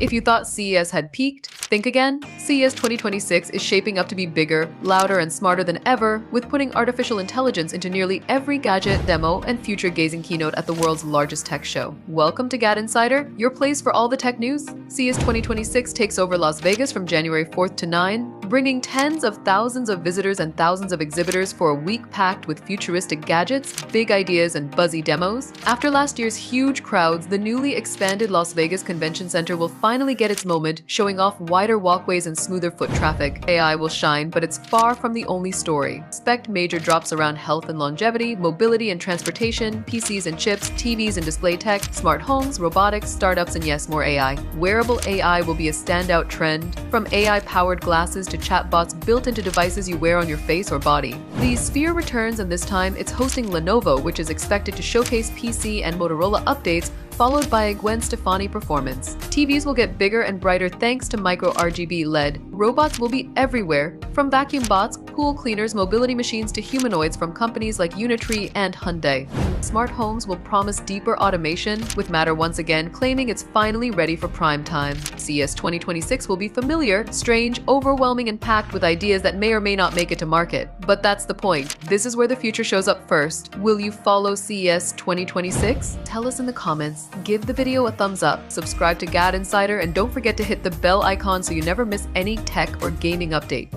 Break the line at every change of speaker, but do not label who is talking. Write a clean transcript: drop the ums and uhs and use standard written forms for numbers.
If you thought CES had peaked, think again. CES 2026 is shaping up to be bigger, louder, and smarter than ever, with putting artificial intelligence into nearly every gadget, demo, and future-gazing keynote at the world's largest tech show. Welcome to GadInsider, your place for all the tech news. CES 2026 takes over Las Vegas from January 4th to 9, bringing tens of thousands of visitors and thousands of exhibitors for a week packed with futuristic gadgets, big ideas, and buzzy demos. After last year's huge crowds, the newly expanded Las Vegas Convention Center will finally get its moment, showing off wider walkways and smoother foot traffic. AI will shine, but it's far from the only story. Expect major drops around health and longevity, mobility and transportation, PCs and chips, TVs and display tech, smart homes, robotics, startups, and yes, more AI. Wearable AI will be a standout trend, from AI-powered glasses to chatbots built into devices you wear on your face or body. The Sphere returns, and this time it's hosting Lenovo, which is expected to showcase PC and Motorola updates, followed by a Gwen Stefani performance. TVs will get bigger and brighter thanks to micro RGB LED. Robots will be everywhere, from vacuum bots, pool cleaners, mobility machines to humanoids from companies like Unitree and Hyundai. Smart homes will promise deeper automation, with Matter once again claiming it's finally ready for prime time. CES 2026 will be familiar, strange, overwhelming, and packed with ideas that may or may not make it to market. But that's the point. This is where the future shows up first. Will you follow CES 2026? Tell us in the comments. Give the video a thumbs up, subscribe to GadInsider, and don't forget to hit the bell icon so you never miss any tech or gaming update.